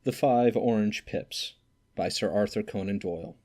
The 5 Orange Pips by Sir Arthur Conan Doyle.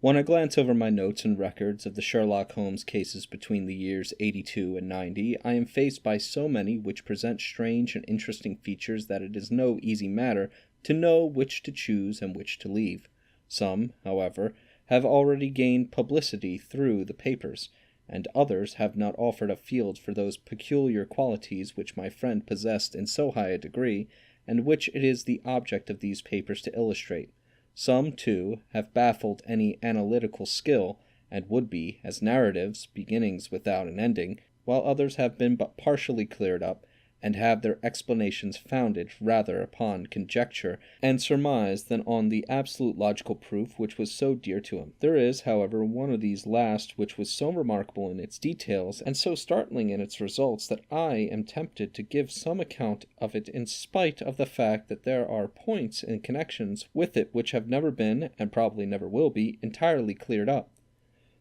When I glance over my notes and records of the Sherlock Holmes cases between the years 82 and 90, I am faced by so many which present strange and interesting features that it is no easy matter to know which to choose and which to leave. Some, however, have already gained publicity through the papers, and others have not offered a field for those peculiar qualities which my friend possessed in so high a degree, and which it is the object of these papers to illustrate. Some, too, have baffled any analytical skill, and would be, as narratives, beginnings without an ending, while others have been but partially cleared up, and have their explanations founded rather upon conjecture and surmise than on the absolute logical proof which was so dear to him. There is, however, one of these last which was so remarkable in its details and so startling in its results that I am tempted to give some account of it in spite of the fact that there are points and connections with it which have never been, and probably never will be, entirely cleared up.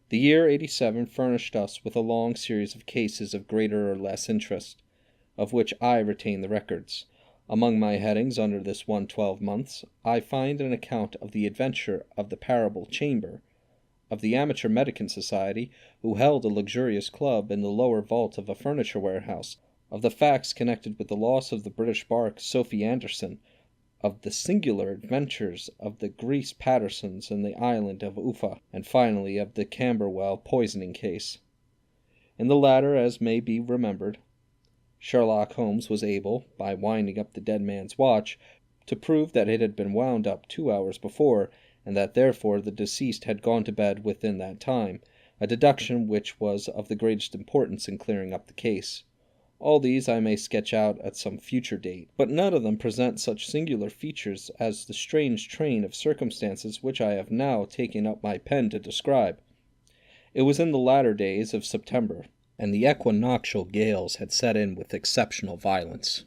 The year 87 furnished us with a long series of cases of greater or less interest, of which I retain the records. Among my headings under this 112 months, I find an account of the adventure of the Parable Chamber, of the Amateur Mendicant Society, who held a luxurious club in the lower vault of a furniture warehouse, of the facts connected with the loss of the British bark Sophie Anderson, of the singular adventures of the Grease Pattersons in the island of Uffa, and finally of the Camberwell poisoning case. In the latter, as may be remembered, Sherlock Holmes was able, by winding up the dead man's watch, to prove that it had been wound up 2 hours before, and that therefore the deceased had gone to bed within that time, a deduction which was of the greatest importance in clearing up the case. All these I may sketch out at some future date, but none of them present such singular features as the strange train of circumstances which I have now taken up my pen to describe. It was in the latter days of September, and the equinoctial gales had set in with exceptional violence.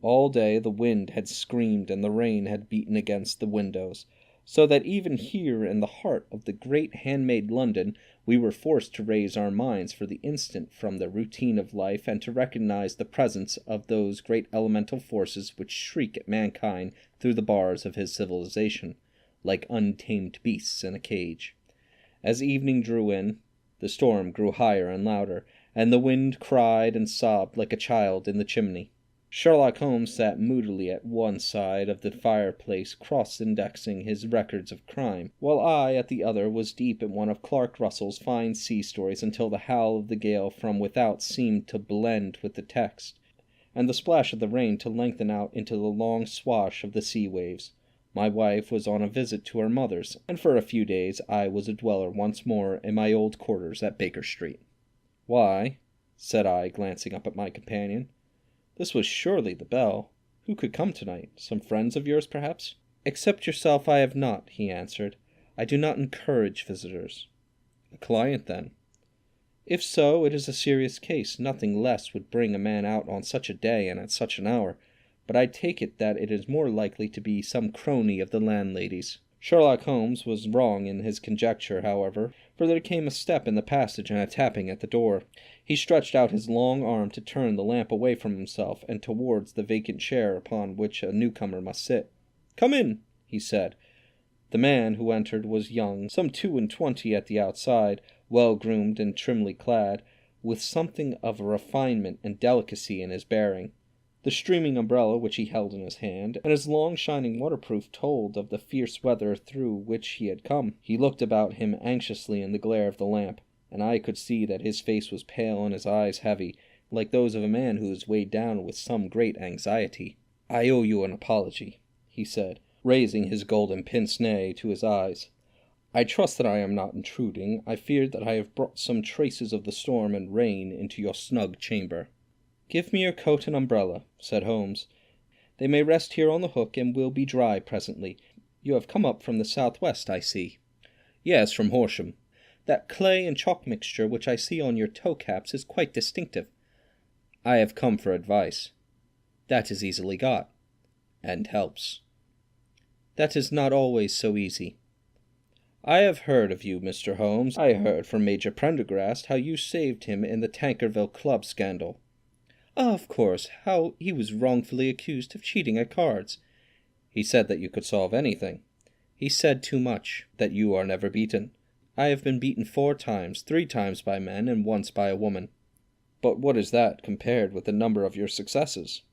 All day the wind had screamed and the rain had beaten against the windows, so that even here in the heart of the great handmade London we were forced to raise our minds for the instant from the routine of life and to recognize the presence of those great elemental forces which shriek at mankind through the bars of his civilization, like untamed beasts in a cage. As evening drew in, the storm grew higher and louder, and the wind cried and sobbed like a child in the chimney. Sherlock Holmes sat moodily at one side of the fireplace, cross-indexing his records of crime, while I, at the other, was deep in one of Clark Russell's fine sea stories until the howl of the gale from without seemed to blend with the text, and the splash of the rain to lengthen out into the long swash of the sea waves. My wife was on a visit to her mother's, and for a few days I was a dweller once more in my old quarters at Baker Street. "Why," said I, glancing up at my companion, "this was surely the bell. Who could come tonight? Some friends of yours, perhaps?" "Except yourself I have not," he answered. "I do not encourage visitors." "A client, then?" "If so, it is a serious case. Nothing less would bring a man out on such a day and at such an hour. But I take it that it is more likely to be some crony of the landlady's." Sherlock Holmes was wrong in his conjecture, however, for there came a step in the passage and a tapping at the door. He stretched out his long arm to turn the lamp away from himself and towards the vacant chair upon which a newcomer must sit. "Come in," he said. The man who entered was young, some 22 at the outside, well-groomed and trimly clad, with something of refinement and delicacy in his bearing. The streaming umbrella which he held in his hand, and his long shining waterproof, told of the fierce weather through which he had come. He looked about him anxiously in the glare of the lamp, and I could see that his face was pale and his eyes heavy, like those of a man who is weighed down with some great anxiety. "I owe you an apology," he said, raising his golden pince-nez to his eyes. "I trust that I am not intruding. I fear that I have brought some traces of the storm and rain into your snug chamber." "Give me your coat and umbrella," said Holmes. "They may rest here on the hook and will be dry presently. You have come up from the southwest, I see." "Yes, from Horsham. That clay and chalk mixture which I see on your toe-caps is quite distinctive." "I have come for advice." "That is easily got." "And helps." "That is not always so easy." "I have heard of you, Mr. Holmes. I heard from Major Prendergast how you saved him in the Tankerville Club scandal." "Of course, how he was wrongfully accused of cheating at cards." He said that you could solve anything. He said too much, that you are never beaten. I have been beaten 4 times, 3 times by men, and once by a woman. But what is that compared with the number of your successes?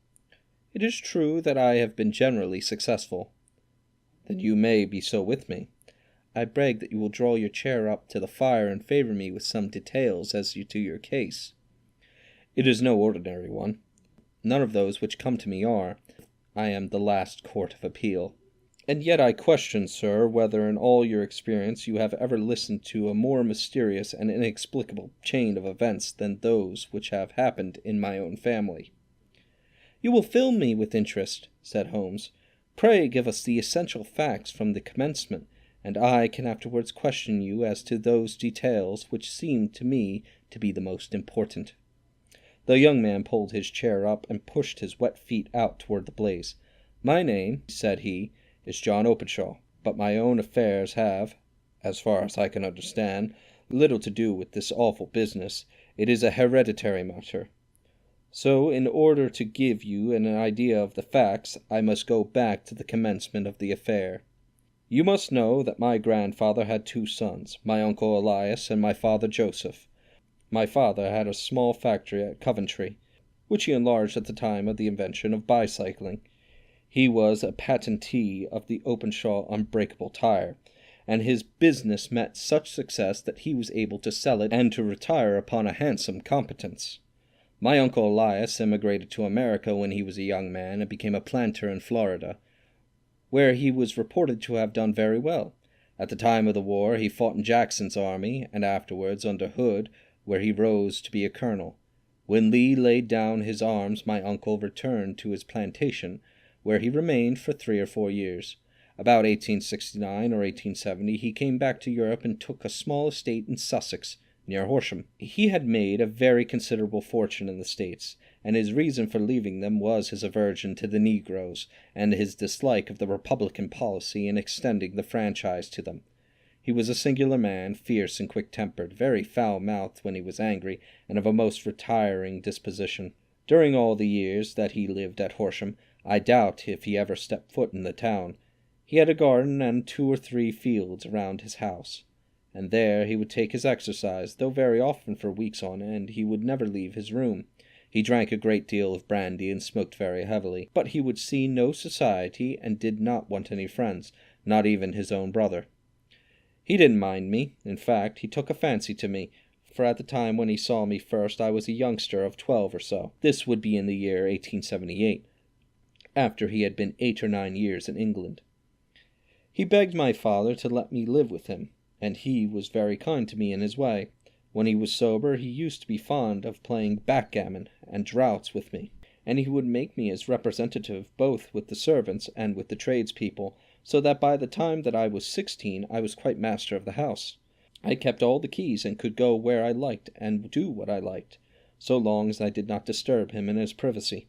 It is true that I have been generally successful. Then you may be so with me. I beg that you will draw your chair up to the fire and favor me with some details as to your case. It is no ordinary one. None of those which come to me are. I am the last court of appeal. And yet I question, sir, whether in all your experience you have ever listened to a more mysterious and inexplicable chain of events than those which have happened in my own family. You will fill me with interest, said Holmes. Pray give us the essential facts from the commencement, and I can afterwards question you as to those details which seem to me to be the most important. The young man pulled his chair up and pushed his wet feet out toward the blaze. My name, said he, is John Openshaw, but my own affairs have, as far as I can understand, little to do with this awful business. It is a hereditary matter. So, in order to give you an idea of the facts, I must go back to the commencement of the affair. You must know that my grandfather had 2 sons, my uncle Elias and my father Joseph. My father had a small factory at Coventry, which he enlarged at the time of the invention of bicycling. He was a patentee of the Openshaw unbreakable tire, and his business met such success that he was able to sell it and to retire upon a handsome competence. My uncle Elias emigrated to America when he was a young man and became a planter in Florida, where he was reported to have done very well. At the time of the war he fought in Jackson's army, and afterwards under Hood, where he rose to be a colonel. When Lee laid down his arms, my uncle returned to his plantation, where he remained for 3 or 4 years. About 1869 or 1870 he came back to Europe and took a small estate in Sussex, near Horsham. He had made a very considerable fortune in the States, and his reason for leaving them was his aversion to the Negroes, and his dislike of the Republican policy in extending the franchise to them. He was a singular man, fierce and quick-tempered, very foul-mouthed when he was angry, and of a most retiring disposition. During all the years that he lived at Horsham, I doubt if he ever stepped foot in the town. He had a garden and 2 or 3 fields around his house, and there he would take his exercise, though very often for weeks on end he would never leave his room. He drank a great deal of brandy and smoked very heavily, but he would see no society and did not want any friends, not even his own brother. He didn't mind me. In fact, he took a fancy to me, for at the time when he saw me first I was a youngster of 12 or so. This would be in the year 1878, after he had been 8 or 9 years in England. He begged my father to let me live with him, and he was very kind to me in his way. When he was sober, he used to be fond of playing backgammon and draughts with me, and he would make me his representative both with the servants and with the tradespeople, so that by the time that I was 16 I was quite master of the house. I kept all the keys and could go where I liked and do what I liked, so long as I did not disturb him in his privacy.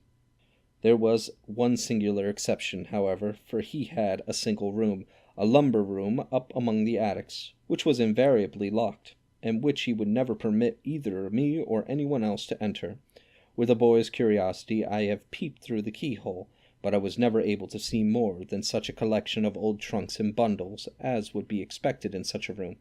There was one singular exception, however, for he had a single room, a lumber room up among the attics, which was invariably locked, and which he would never permit either me or anyone else to enter. With a boy's curiosity I have peeped through the keyhole, but I was never able to see more than such a collection of old trunks and bundles as would be expected in such a room.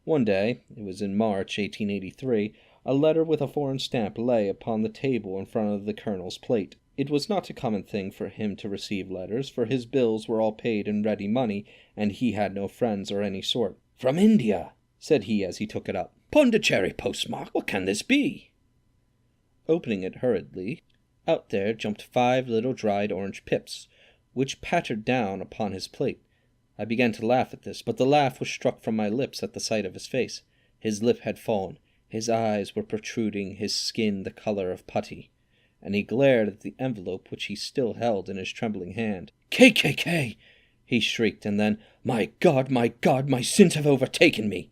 One day, it was in March 1883, a letter with a foreign stamp lay upon the table in front of the colonel's plate. It was not a common thing for him to receive letters, for his bills were all paid in ready money, and he had no friends or any sort. "From India," said he as he took it up. "Pondicherry postmark. What can this be?" Opening it hurriedly, out there jumped 5 little dried orange pips, which pattered down upon his plate. I began to laugh at this, but the laugh was struck from my lips at the sight of his face. His lip had fallen, his eyes were protruding, his skin the color of putty, and he glared at the envelope which he still held in his trembling hand. "KKK!" he shrieked, and then, my God, my sins have overtaken me!"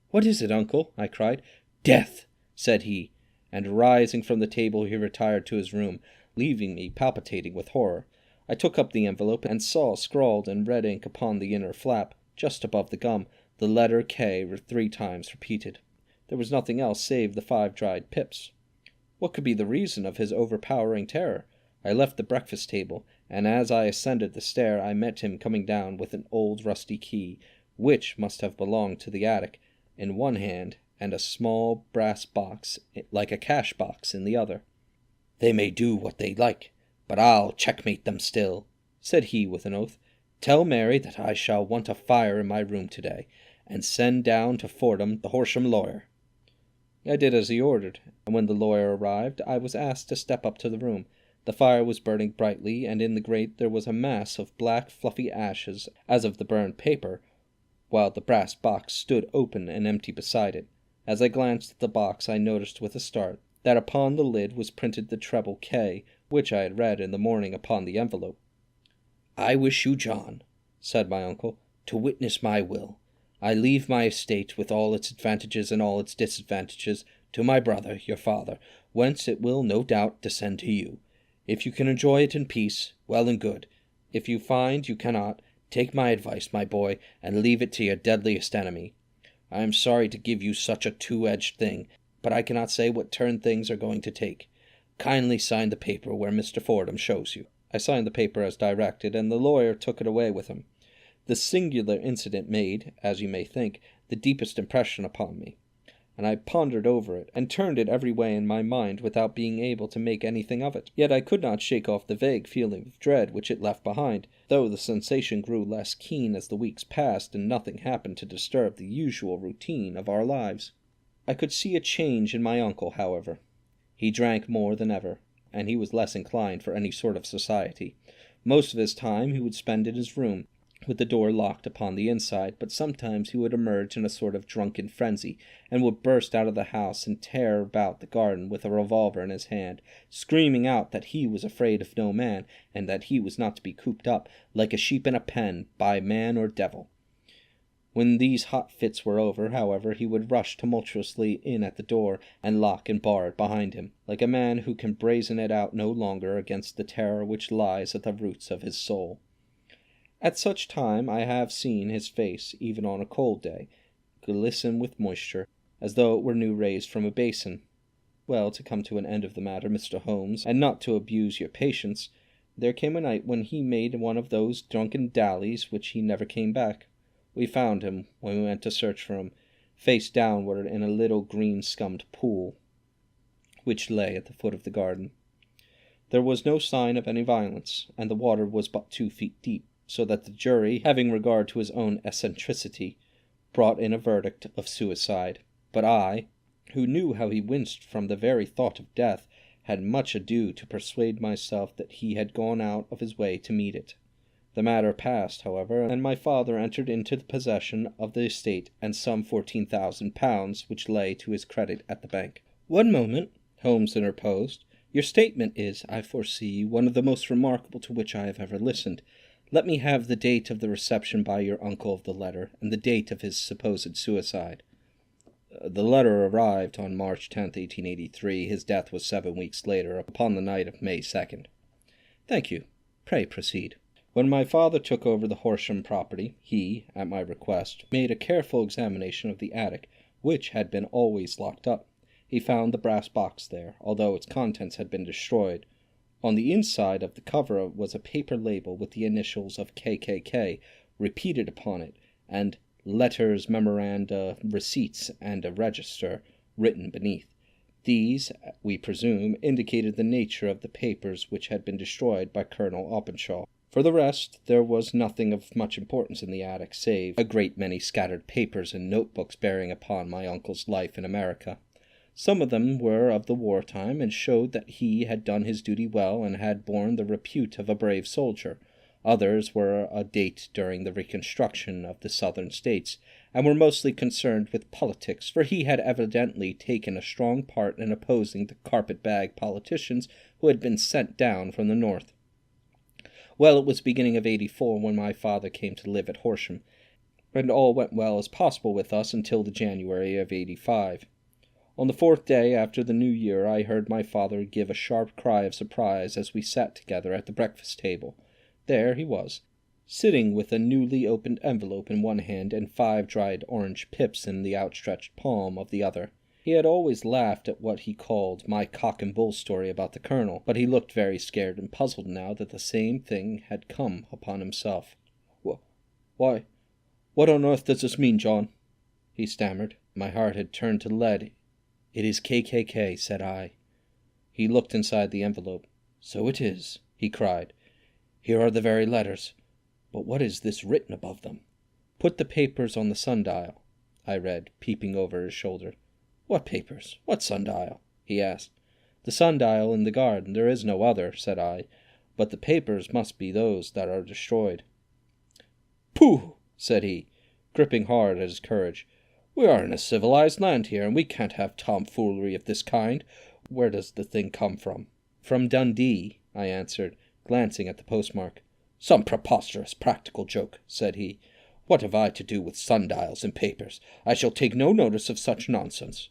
"What is it, uncle?" I cried. "Death!" said he, and rising from the table he retired to his room, leaving me palpitating with horror. I took up the envelope and saw scrawled in red ink upon the inner flap, just above the gum, the letter K 3 times repeated. There was nothing else save the 5 dried pips. What could be the reason of his overpowering terror? I left the breakfast table, and as I ascended the stair I met him coming down with an old rusty key, which must have belonged to the attic, in one hand, and a small brass box, like a cash box, in the other. "They may do what they like, but I'll checkmate them still," said he with an oath. "Tell Mary that I shall want a fire in my room to-day, and send down to Fordham the Horsham lawyer." I did as he ordered, and when the lawyer arrived I was asked to step up to the room. The fire was burning brightly, and in the grate there was a mass of black fluffy ashes, as of the burned paper, while the brass box stood open and empty beside it. As I glanced at the box I noticed with a start that upon the lid was printed the treble K, which I had read in the morning upon the envelope. "I wish you, John," said my uncle, "to witness my will. I leave my estate, with all its advantages and all its disadvantages, to my brother, your father, whence it will no doubt descend to you. If you can enjoy it in peace, well and good. If you find you cannot, take my advice, my boy, and leave it to your deadliest enemy. I am sorry to give you such a two-edged thing, but I cannot say what turn things are going to take. Kindly sign the paper where Mr. Fordham shows you." I signed the paper as directed, and the lawyer took it away with him. The singular incident made, as you may think, the deepest impression upon me, and I pondered over it, and turned it every way in my mind without being able to make anything of it. Yet I could not shake off the vague feeling of dread which it left behind, though the sensation grew less keen as the weeks passed and nothing happened to disturb the usual routine of our lives. I could see a change in my uncle, however. He drank more than ever, and he was less inclined for any sort of society. Most of his time he would spend in his room, with the door locked upon the inside, but sometimes he would emerge in a sort of drunken frenzy, and would burst out of the house and tear about the garden with a revolver in his hand, screaming out that he was afraid of no man, and that he was not to be cooped up, like a sheep in a pen, by man or devil. When these hot fits were over, however, he would rush tumultuously in at the door, and lock and bar it behind him, like a man who can brazen it out no longer against the terror which lies at the roots of his soul. At such time I have seen his face, even on a cold day, glisten with moisture, as though it were new raised from a basin. Well, to come to an end of the matter, Mr. Holmes, and not to abuse your patience, there came a night when he made one of those drunken dallies which he never came back. We found him, when we went to search for him, face downward in a little green-scummed pool, which lay at the foot of the garden. There was no sign of any violence, and the water was but 2 feet deep, so that the jury, having regard to his own eccentricity, brought in a verdict of suicide. But I, who knew how he winced from the very thought of death, had much ado to persuade myself that he had gone out of his way to meet it. The matter passed, however, and my father entered into the possession of the estate and some £14,000 which lay to his credit at the bank. "One moment," Holmes interposed. "Your statement is, I foresee, one of the most remarkable to which I have ever listened. Let me have the date of the reception by your uncle of the letter, and the date of his supposed suicide." "The letter arrived on March 10th, 1883. His death was 7 weeks later, upon the night of May 2nd. "Thank you. Pray proceed." "When my father took over the Horsham property, he, at my request, made a careful examination of the attic, which had been always locked up. He found the brass box there, although its contents had been destroyed. On the inside of the cover was a paper label with the initials of KKK repeated upon it, and letters, memoranda, receipts, and a register written beneath. These, we presume, indicated the nature of the papers which had been destroyed by Colonel Openshaw. For the rest, there was nothing of much importance in the attic, save a great many scattered papers and notebooks bearing upon my uncle's life in America. Some of them were of the war-time, and showed that he had done his duty well and had borne the repute of a brave soldier. Others were a date during the reconstruction of the Southern States, and were mostly concerned with politics, for he had evidently taken a strong part in opposing the carpet-bag politicians who had been sent down from the North. Well, it was beginning of '84 when my father came to live at Horsham, and all went well as possible with us until the January of '85. On the 4th day after the New Year I heard my father give a sharp cry of surprise as we sat together at the breakfast table. There he was, sitting with a newly opened envelope in one hand and 5 dried orange pips in the outstretched palm of the other. He had always laughed at what he called my cock and bull story about the colonel, but he looked very scared and puzzled now that the same thing had come upon himself. Why, what on earth does this mean, John?" he stammered. My heart had turned to lead. "It is KKK," said I. He looked inside the envelope. "So it is," he cried. "Here are the very letters. But what is this written above them?" "Put the papers on the sundial," I read, peeping over his shoulder. "What papers? What sundial?" he asked. "The sundial in the garden. There is no other," said I. "But the papers must be those that are destroyed." "Pooh!" said he, gripping hard at his courage. "We are in a civilized land here, and we can't have tomfoolery of this kind. Where does the thing come from?" "From Dundee," I answered, glancing at the postmark. "Some preposterous practical joke," said he. "What have I to do with sundials and papers? I shall take no notice of such nonsense."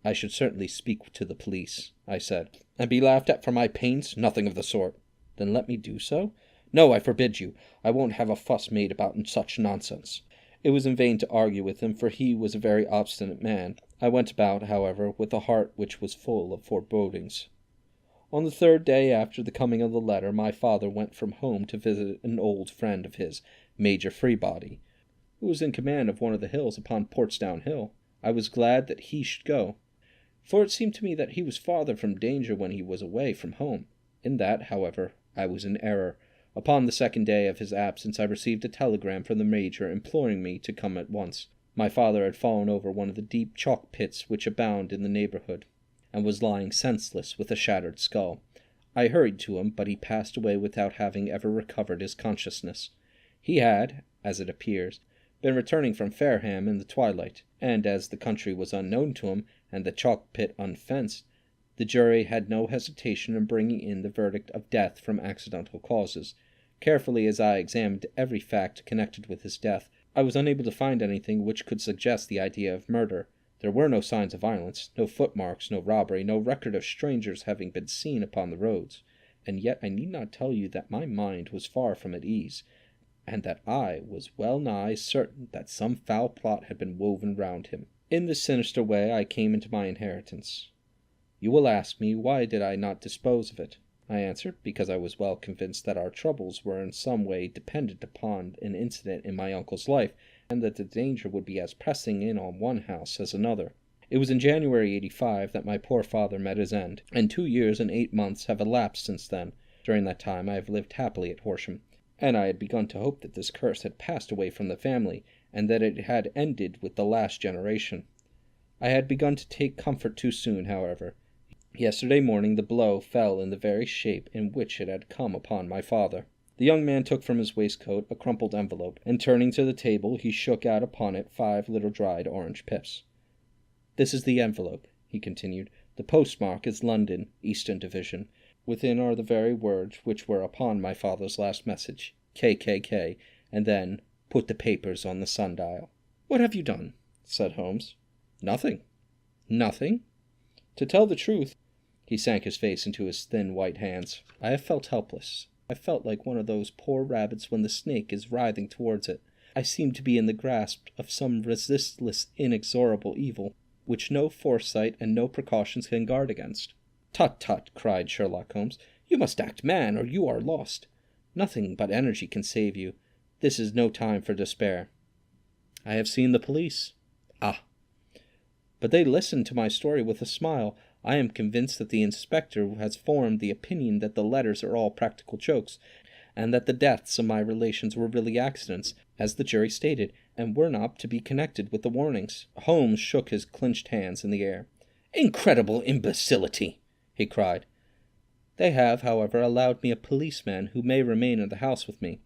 "I should certainly speak to the police," I said. "And be laughed at for my pains? Nothing of the sort." "Then let me do so." "No, I forbid you. I won't have a fuss made about such nonsense." It was in vain to argue with him, for he was a very obstinate man. I went about, however, with a heart which was full of forebodings. On the third day after the coming of the letter, my father went from home to visit an old friend of his, Major Freebody, who was in command of one of the hills upon Portsdown Hill. I was glad that he should go, for it seemed to me that he was farther from danger when he was away from home. In that, however, I was in error. Upon the second day of his absence I received a telegram from the Major imploring me to come at once. My father had fallen over one of the deep chalk pits which abound in the neighbourhood, and was lying senseless with a shattered skull. I hurried to him, but he passed away without having ever recovered his consciousness. He had, as it appears, been returning from Fareham in the twilight, and as the country was unknown to him, and the chalk pit unfenced, the jury had no hesitation in bringing in the verdict of death from accidental causes. Carefully as I examined every fact connected with his death, I was unable to find anything which could suggest the idea of murder. There were no signs of violence, no footmarks, no robbery, no record of strangers having been seen upon the roads. And yet I need not tell you that my mind was far from at ease, and that I was well nigh certain that some foul plot had been woven round him. In this sinister way I came into my inheritance. You will ask me, why did I not dispose of it? I answered, because I was well convinced that our troubles were in some way dependent upon an incident in my uncle's life, and that the danger would be as pressing in on one house as another. It was in January 85 that my poor father met his end, and 2 years and 8 months have elapsed since then. During that time I have lived happily at Horsham, and I had begun to hope that this curse had passed away from the family, and that it had ended with the last generation. I had begun to take comfort too soon, however. Yesterday morning the blow fell in the very shape in which it had come upon my father. The young man took from his waistcoat a crumpled envelope, and turning to the table he shook out upon it 5 little dried orange pips. "This is the envelope," he continued. "The postmark is London, Eastern Division. Within are the very words which were upon my father's last message, KKK, and then, put the papers on the sundial." "What have you done?" said Holmes. "Nothing." "Nothing?" "To tell the truth," he sank his face into his thin white hands, "I have felt helpless. I felt like one of those poor rabbits when the snake is writhing towards it. I seemed to be in the grasp of some resistless, inexorable evil, which no foresight and no precautions can guard against." "Tut, tut," cried Sherlock Holmes. "You must act man, or you are lost. Nothing but energy can save you. This is no time for despair." "I have seen the police." "Ah!" "But they listened to my story with a smile. I am convinced that the inspector has formed the opinion that the letters are all practical jokes, and that the deaths of my relations were really accidents, as the jury stated, and were not to be connected with the warnings." Holmes shook his clenched hands in the air. "Incredible imbecility!" he cried. "They have, however, allowed me a policeman who may remain in the house with me."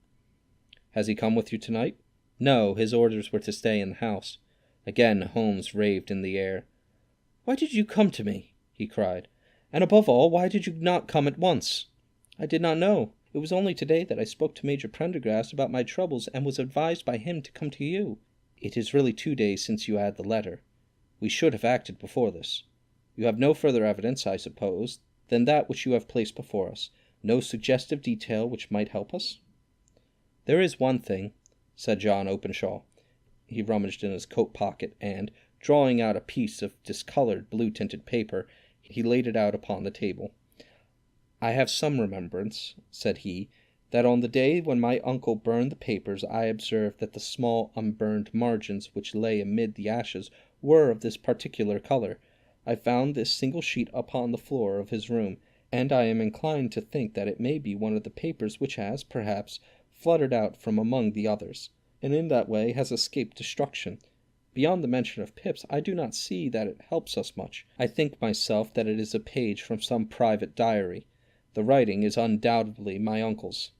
"Has he come with you tonight?" "No, his orders were to stay in the house." Again Holmes raved in the air. "Why did you come to me?" he cried. "And above all, why did you not come at once?" "I did not know. It was only today that I spoke to Major Prendergast about my troubles and was advised by him to come to you. It is really 2 days since you had the letter. We should have acted before this. You have no further evidence, I suppose, than that which you have placed before us. No suggestive detail which might help us?" "There is one thing," said John Openshaw. He rummaged in his coat pocket and, Drawing out a piece of discolored blue-tinted paper, he laid it out upon the table. "I have some remembrance," said he, "that on the day when my uncle burned the papers, I observed that the small unburned margins which lay amid the ashes were of this particular color. I found this single sheet upon the floor of his room, and I am inclined to think that it may be one of the papers which has, perhaps, fluttered out from among the others, and in that way has escaped destruction. Beyond the mention of Pip's, I do not see that it helps us much. I think myself that it is a page from some private diary. The writing is undoubtedly my uncle's."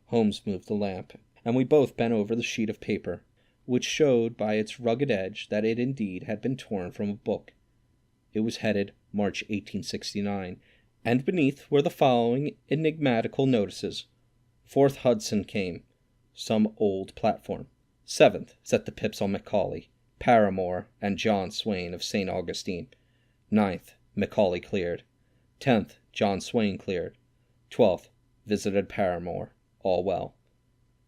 Holmes moved the lamp, and we both bent over the sheet of paper, which showed by its rugged edge that it indeed had been torn from a book. It was headed March 1869, and beneath were the following enigmatical notices. 4th Hudson came. Some old platform. 7th, set the pips on Macaulay, Paramore, and John Swain of St. Augustine. 9th, Macaulay cleared. 10th, John Swain cleared. 12th, visited Paramore. All well.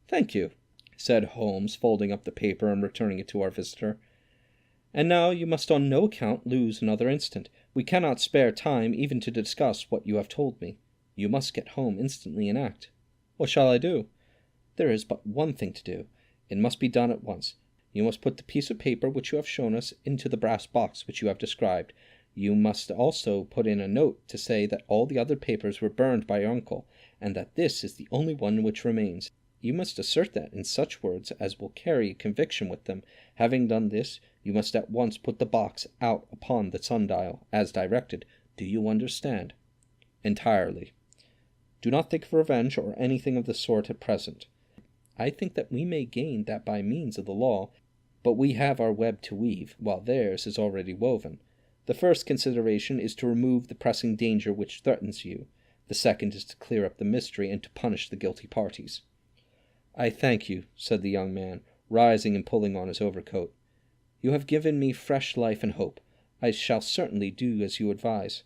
"Thank you," said Holmes, folding up the paper and returning it to our visitor. "And now you must on no account lose another instant. We cannot spare time even to discuss what you have told me. You must get home instantly and act." "What shall I do?" "There is but one thing to do. It must be done at once. You must put the piece of paper which you have shown us into the brass box which you have described. You must also put in a note to say that all the other papers were burned by your uncle, and that this is the only one which remains. You must assert that in such words as will carry conviction with them. Having done this, you must at once put the box out upon the sundial, as directed. Do you understand?" "Entirely." "Do not think of revenge or anything of the sort at present. I think that we may gain that by means of the law, but we have our web to weave, while theirs is already woven. The first consideration is to remove the pressing danger which threatens you. The second is to clear up the mystery and to punish the guilty parties." "I thank you," said the young man, rising and pulling on his overcoat. "You have given me fresh life and hope. I shall certainly do as you advise."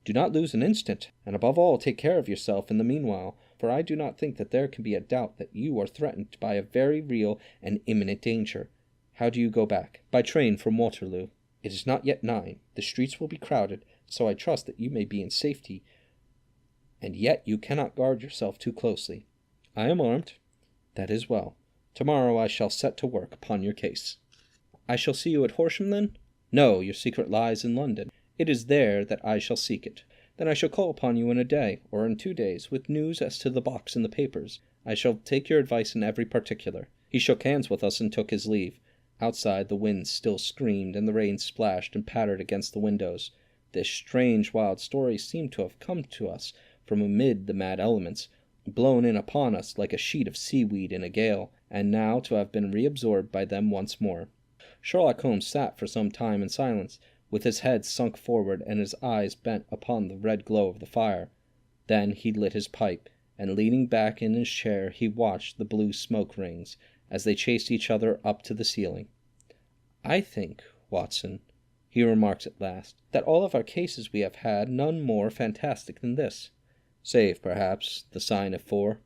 "Do not lose an instant, and above all take care of yourself in the meanwhile, for I do not think that there can be a doubt that you are threatened by a very real and imminent danger. How do you go back?" "By train from Waterloo. It is not yet 9. The streets will be crowded, so I trust that you may be in safety, and yet you cannot guard yourself too closely." "I am armed." "That is well. Tomorrow I shall set to work upon your case." "I shall see you at Horsham, then?" "No, your secret lies in London. It is there that I shall seek it. Then I shall call upon you in a day, or in 2 days, with news as to the box and the papers. I shall take your advice in every particular." He shook hands with us and took his leave. Outside the wind still screamed, and the rain splashed and pattered against the windows. This strange wild story seemed to have come to us from amid the mad elements, blown in upon us like a sheet of seaweed in a gale, and now to have been reabsorbed by them once more. Sherlock Holmes sat for some time in silence, with his head sunk forward and his eyes bent upon the red glow of the fire. Then he lit his pipe, and leaning back in his chair he watched the blue smoke rings as they chased each other up to the ceiling. "I think, Watson," he remarked at last, "that all of our cases we have had none more fantastic than this. Save, perhaps, the sign of 4.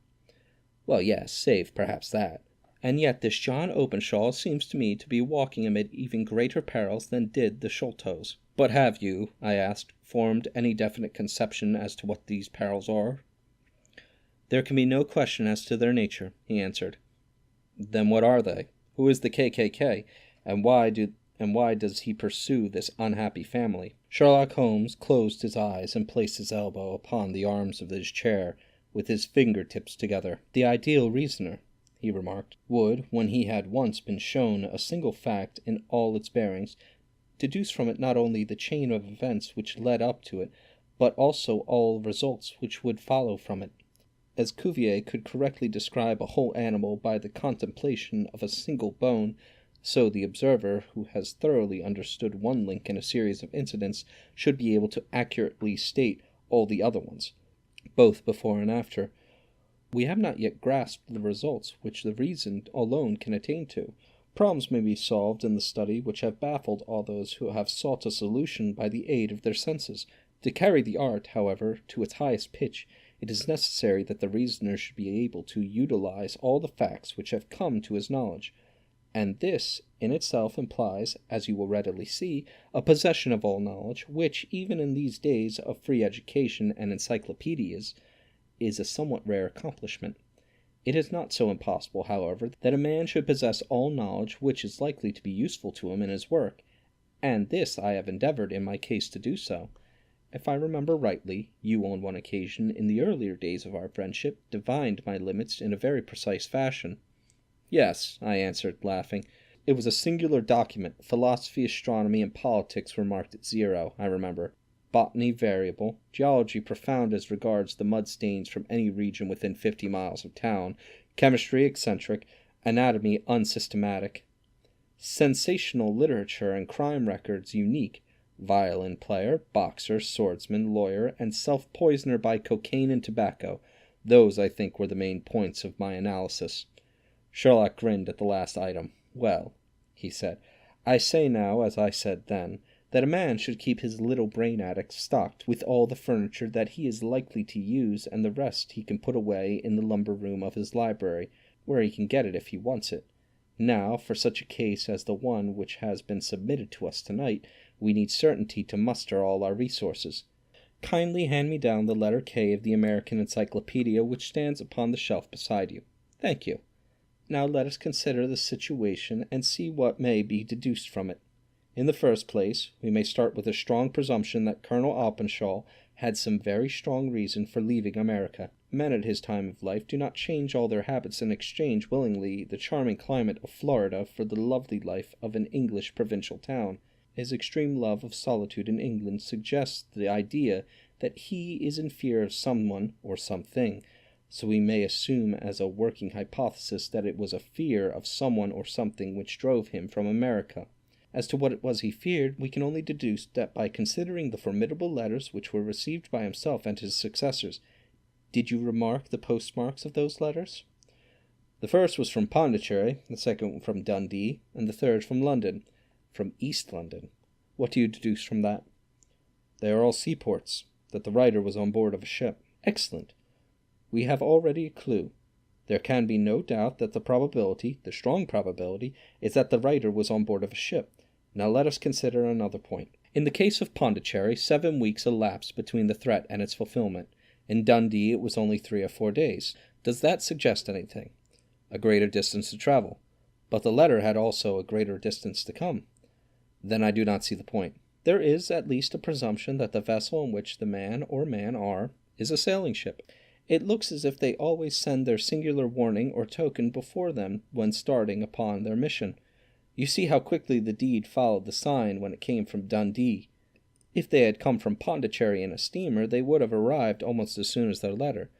Well, yes, save perhaps that. And yet this John Openshaw seems to me to be walking amid even greater perils than did the Sholtos." "But have you," I asked, "formed any definite conception as to what these perils are?" "There can be no question as to their nature," he answered. "Then what are they? Who is the KKK, and why does he pursue this unhappy family?" Sherlock Holmes closed his eyes and placed his elbow upon the arms of his chair with his fingertips together. "The ideal reasoner," he remarked, "would, when he had once been shown a single fact in all its bearings, deduce from it not only the chain of events which led up to it, but also all results which would follow from it. As Cuvier could correctly describe a whole animal by the contemplation of a single bone, so the observer who has thoroughly understood one link in a series of incidents should be able to accurately state all the other ones, both before and after. We have not yet grasped the results which the reason alone can attain to. Problems may be solved in the study which have baffled all those who have sought a solution by the aid of their senses. To carry the art, however, to its highest pitch, it is necessary that the reasoner should be able to utilize all the facts which have come to his knowledge. And this in itself implies, as you will readily see, a possession of all knowledge, which, even in these days of free education and encyclopedias, is a somewhat rare accomplishment. It is not so impossible, however, that a man should possess all knowledge which is likely to be useful to him in his work, and this I have endeavored in my case to do so. If I remember rightly, you on one occasion, in the earlier days of our friendship, divined my limits in a very precise fashion. Yes, I answered, laughing. It was a singular document. Philosophy, astronomy, and politics were marked at 0, I remember. Botany variable, geology profound as regards the mud stains from any region within 50 miles of town, chemistry eccentric, anatomy unsystematic, sensational literature and crime records unique, violin player, boxer, swordsman, lawyer, and self-poisoner by cocaine and tobacco. Those, I think, were the main points of my analysis. Sherlock grinned at the last item. Well, he said, I say now, as I said then, that a man should keep his little brain attic stocked with all the furniture that he is likely to use, and the rest he can put away in the lumber room of his library, where he can get it if he wants it. Now, for such a case as the one which has been submitted to us tonight, we need certainty to muster all our resources. Kindly hand me down the letter K of the American Encyclopedia which stands upon the shelf beside you. Thank you. Now let us consider the situation and see what may be deduced from it. In the first place, we may start with a strong presumption that Colonel Openshaw had some very strong reason for leaving America. Men at his time of life do not change all their habits and exchange willingly the charming climate of Florida for the lovely life of an English provincial town. His extreme love of solitude in England suggests the idea that he is in fear of someone or something, so we may assume as a working hypothesis that it was a fear of someone or something which drove him from America. As to what it was he feared, we can only deduce that by considering the formidable letters which were received by himself and his successors. Did you remark the postmarks of those letters? The first was from Pondicherry, the second from Dundee, and the third from London, from East London. What do you deduce from that? They are all seaports, that the writer was on board of a ship. Excellent. We have already a clue. There can be no doubt that the probability, the strong probability, is that the writer was on board of a ship. Now let us consider another point. In the case of Pondicherry, 7 weeks elapsed between the threat and its fulfillment. In Dundee it was only 3 or 4 days. Does that suggest anything? A greater distance to travel. But the letter had also a greater distance to come. Then I do not see the point. There is at least a presumption that the vessel in which the man or man are is a sailing ship. It looks as if they always send their singular warning or token before them when starting upon their mission. You see how quickly the deed followed the sign when it came from Dundee. If they had come from Pondicherry in a steamer, they would have arrived almost as soon as their letter.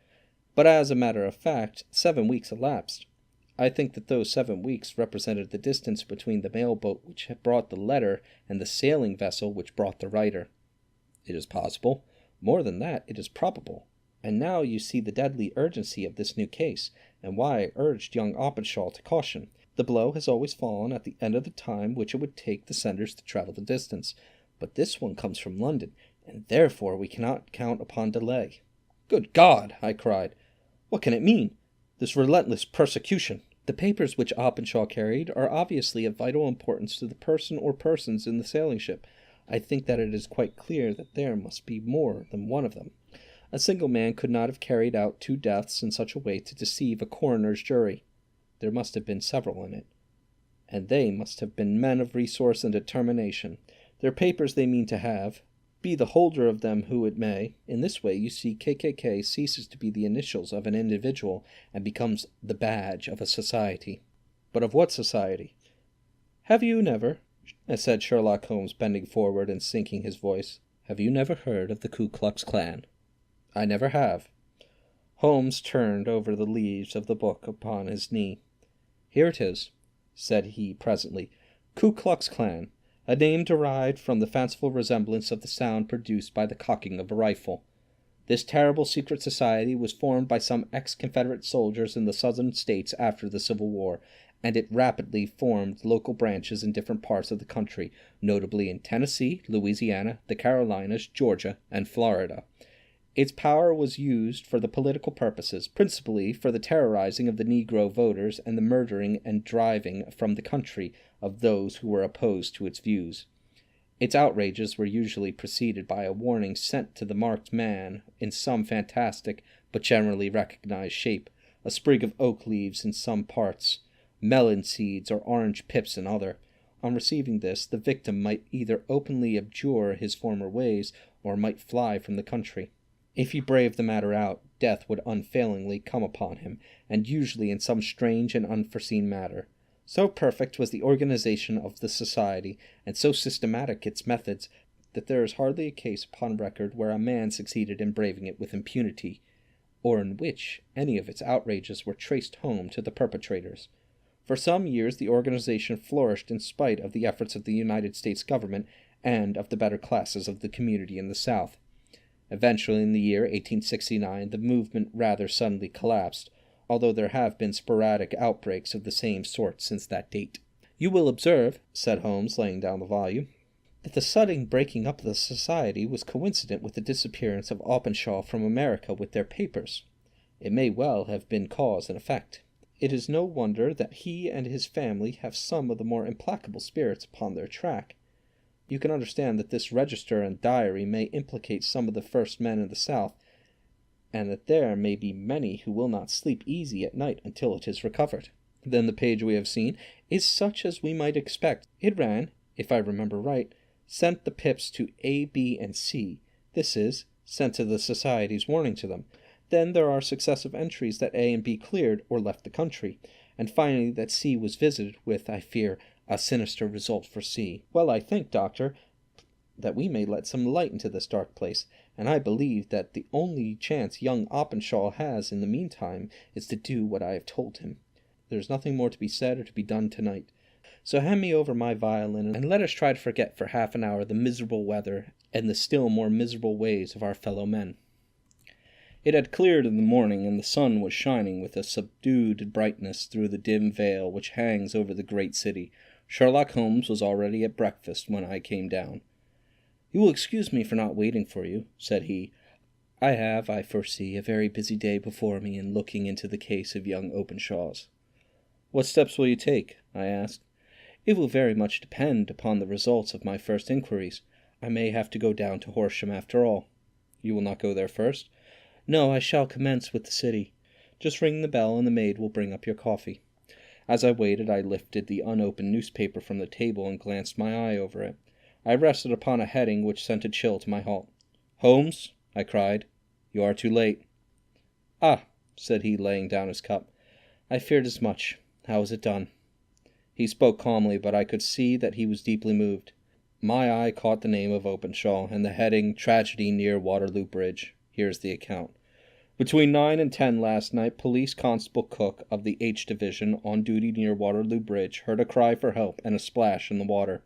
But as a matter of fact, 7 weeks elapsed. I think that those 7 weeks represented the distance between the mail boat which had brought the letter and the sailing vessel which brought the writer. It is possible. More than that, it is probable. And now you see the deadly urgency of this new case, and why I urged young Openshaw to caution. The blow has always fallen at the end of the time which it would take the senders to travel the distance. But this one comes from London, and therefore we cannot count upon delay. Good God! I cried. What can it mean? This relentless persecution. The papers which Openshaw carried are obviously of vital importance to the person or persons in the sailing ship. I think that it is quite clear that there must be more than one of them. A single man could not have carried out 2 deaths in such a way to deceive a coroner's jury. There must have been several in it. And they must have been men of resource and determination. Their papers they mean to have, be the holder of them who it may. In this way, you see, KKK ceases to be the initials of an individual and becomes the badge of a society. But of what society? Have you never, said Sherlock Holmes, bending forward and sinking his voice, have you never heard of the Ku Klux Klan? I never have. Holmes turned over the leaves of the book upon his knee. Here it is, said he presently. Ku Klux Klan, a name derived from the fanciful resemblance of the sound produced by the cocking of a rifle. This terrible secret society was formed by some ex-Confederate soldiers in the Southern States after the Civil War, and it rapidly formed local branches in different parts of the country, notably in Tennessee, Louisiana, the Carolinas, Georgia, and Florida. Its power was used for the political purposes, principally for the terrorizing of the Negro voters and the murdering and driving from the country of those who were opposed to its views. Its outrages were usually preceded by a warning sent to the marked man in some fantastic but generally recognized shape, a sprig of oak leaves in some parts, melon seeds or orange pips in other. On receiving this, the victim might either openly abjure his former ways, or might fly from the country. If he braved the matter out, death would unfailingly come upon him, and usually in some strange and unforeseen manner. So perfect was the organization of the society, and so systematic its methods, that there is hardly a case upon record where a man succeeded in braving it with impunity, or in which any of its outrages were traced home to the perpetrators. For some years the organization flourished in spite of the efforts of the United States government and of the better classes of the community in the South. Eventually, in the year 1869, the movement rather suddenly collapsed, although there have been sporadic outbreaks of the same sort since that date. "You will observe," said Holmes, laying down the volume, "that the sudden breaking up of the society was coincident with the disappearance of Openshaw from America with their papers. It may well have been cause and effect. It is no wonder that he and his family have some of the more implacable spirits upon their track. You can understand that this register and diary may implicate some of the first men in the South, and that there may be many who will not sleep easy at night until it is recovered." Then the page we have seen is such as we might expect. It ran, if I remember right, "Sent the pips to A, B, and C." This is, sent to the society's warning to them. Then there are successive entries that A and B cleared or left the country, and finally that C was visited with, I fear, a sinister result for C. Well, I think, Doctor, that we may let some light into this dark place, and I believe that the only chance young Openshaw has in the meantime is to do what I have told him. There is nothing more to be said or to be done tonight. So hand me over my violin, and let us try to forget for half an hour the miserable weather and the still more miserable ways of our fellow men. It had cleared in the morning, and the sun was shining with a subdued brightness through the dim veil which hangs over the great city. Sherlock Holmes was already at breakfast when I came down. "You will excuse me for not waiting for you," said he. "I have, I foresee, a very busy day before me in looking into the case of young Openshaw's." "What steps will you take?" I asked. "It will very much depend upon the results of my first inquiries. I may have to go down to Horsham after all." "You will not go there first?" "No, I shall commence with the city. Just ring the bell and the maid will bring up your coffee." As I waited, I lifted the unopened newspaper from the table and glanced my eye over it. I rested upon a heading which sent a chill to my heart. "Holmes," I cried, "you are too late." "Ah," said he, laying down his cup, "I feared as much. How is it done?" He spoke calmly, but I could see that he was deeply moved. My eye caught the name of Openshaw, and the heading, "Tragedy near Waterloo Bridge." Here is the account. "Between 9 and 10 last night, Police Constable Cook of the H Division, on duty near Waterloo Bridge, heard a cry for help and a splash in the water.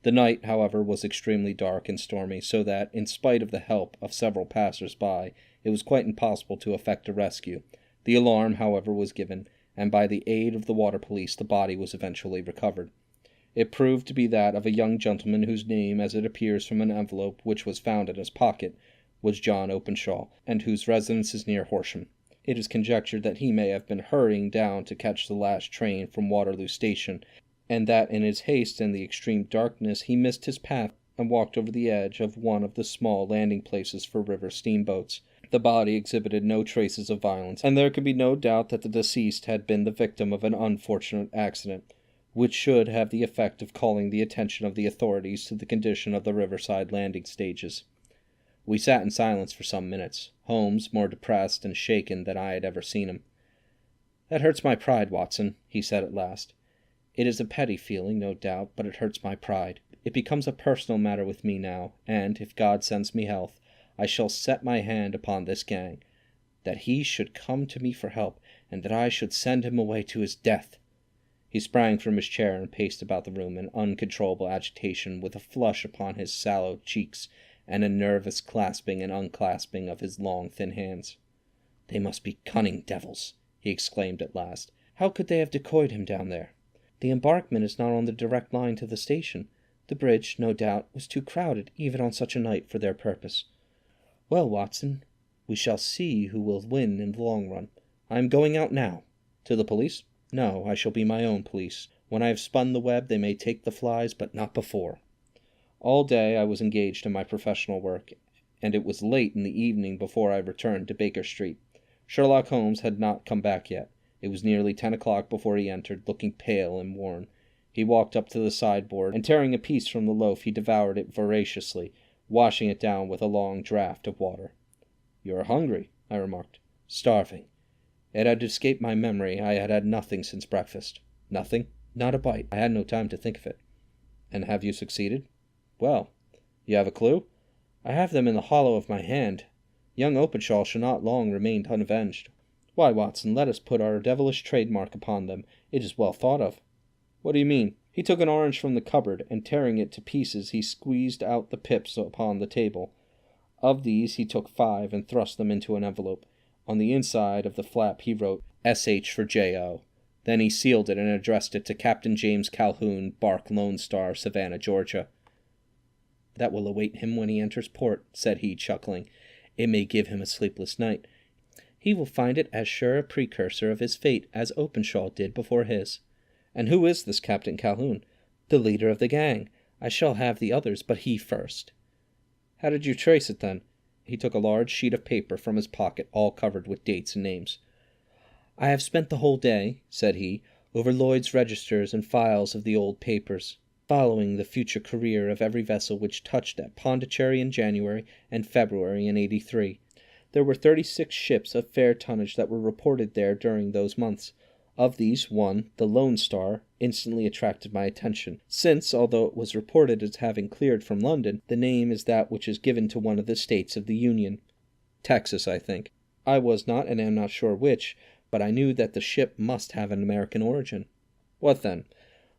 The night, however, was extremely dark and stormy, so that, in spite of the help of several passers-by, it was quite impossible to effect a rescue. The alarm, however, was given, and by the aid of the water police the body was eventually recovered. It proved to be that of a young gentleman whose name, as it appears from an envelope which was found in his pocket, was John Openshaw, and whose residence is near Horsham. It is conjectured that he may have been hurrying down to catch the last train from Waterloo Station, and that in his haste and the extreme darkness he missed his path and walked over the edge of one of the small landing places for river steamboats. The body exhibited no traces of violence, and there could be no doubt that the deceased had been the victim of an unfortunate accident, which should have the effect of calling the attention of the authorities to the condition of the riverside landing stages. We sat in silence for some minutes, Holmes more depressed and shaken than I had ever seen him. "That hurts my pride, Watson," he said at last. "It is a petty feeling, no doubt, but it hurts my pride. It becomes a personal matter with me now, and, if God sends me health, I shall set my hand upon this gang. That he should come to me for help, and that I should send him away to his death." He sprang from his chair and paced about the room in uncontrollable agitation, with a flush upon his sallow cheeks and a nervous clasping and unclasping of his long, thin hands. "They must be cunning devils," he exclaimed at last. "How could they have decoyed him down there? The embankment is not on the direct line to the station. The bridge, no doubt, was too crowded, even on such a night, for their purpose. Well, Watson, We shall see who will win in the long run. I am going out now." "To the police?" "No, I shall be my own police. When I have spun the web they may take the flies, but not before." All day I was engaged in my professional work, and it was late in the evening before I returned to Baker Street. Sherlock Holmes had not come back yet. It was nearly 10 o'clock before he entered, looking pale and worn. He walked up to the sideboard, and tearing a piece from the loaf he devoured it voraciously, washing it down with a long draught of water. "You are hungry," I remarked. "Starving." It had escaped my memory. I had had nothing since breakfast. Nothing? Not a bite. I had no time to think of it. "And have you succeeded?" "Well. You have a clue?" "I have them in the hollow of my hand. Young Openshaw shall not long remain unavenged." "Why, Watson, let us put our devilish trademark upon them. It is well thought of." "What do you mean?" He took an orange from the cupboard, and tearing it to pieces he squeezed out the pips upon the table. Of these he took 5 and thrust them into an envelope. On the inside of the flap he wrote "S.H. for J.O." Then he sealed it and addressed it to Captain James Calhoun, Bark Lone Star, Savannah, Georgia. "That will await him when he enters port," said he, chuckling. "It may give him a sleepless night. He will find it as sure a precursor of his fate as Openshaw did before his." "And who is this Captain Calhoun?" "The leader of the gang. I shall have the others, but he first." "How did you trace it, then?" He took a large sheet of paper from his pocket, all covered with dates and names. "I have spent the whole day," said he, "over Lloyd's registers and files of the old papers, following the future career of every vessel which touched at Pondicherry in January and February in '83. There were 36 ships of fair tonnage that were reported there during those months. Of these, one, the Lone Star, instantly attracted my attention, since, although it was reported as having cleared from London, the name is that which is given to one of the states of the Union. Texas, I think. I was not and am not sure which, but I knew that the ship must have an American origin." "What then?"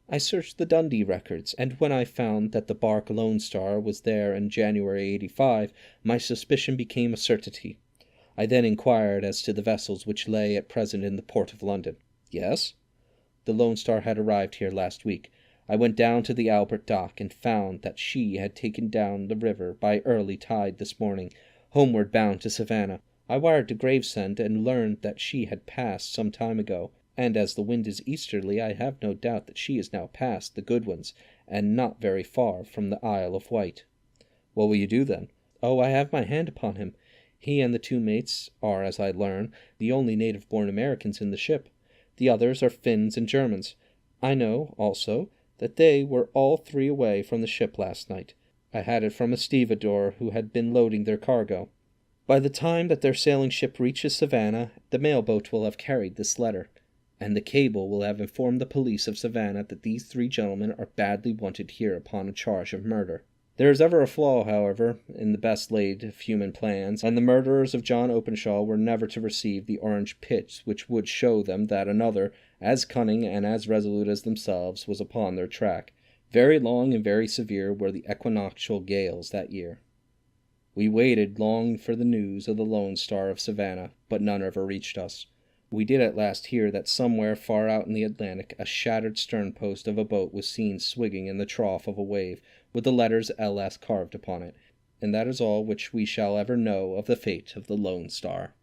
"I searched the Dundee records, and when I found that the bark Lone Star was there in January '85, my suspicion became a certainty. I then inquired as to the vessels which lay at present in the port of London." "Yes?" "The Lone Star had arrived here last week. I went down to the Albert Dock and found that she had taken down the river by early tide this morning, homeward bound to Savannah. I wired to Gravesend and learned that she had passed some time ago, and as the wind is easterly I have no doubt that she is now past the Goodwins, and not very far from the Isle of Wight." "What will you do then?" "Oh, I have my hand upon him. He and the 2 mates are, as I learn, the only native-born Americans in the ship. The others are Finns and Germans. I know, also, that they were all 3 away from the ship last night. I had it from a stevedore who had been loading their cargo. By the time that their sailing ship reaches Savannah, the mail boat will have carried this letter, and the cable will have informed the police of Savannah that these 3 gentlemen are badly wanted here upon a charge of murder. There is ever a flaw, however, in the best laid of human plans, and the murderers of John Openshaw were never to receive the orange pitch which would show them that another, as cunning and as resolute as themselves, was upon their track. Very long and very severe were the equinoctial gales that year. We waited long for the news of the Lone Star of Savannah, but none ever reached us. We did at last hear that somewhere far out in the Atlantic a shattered sternpost of a boat was seen swigging in the trough of a wave, with the letters L.S. carved upon it, and that is all which we shall ever know of the fate of the Lone Star.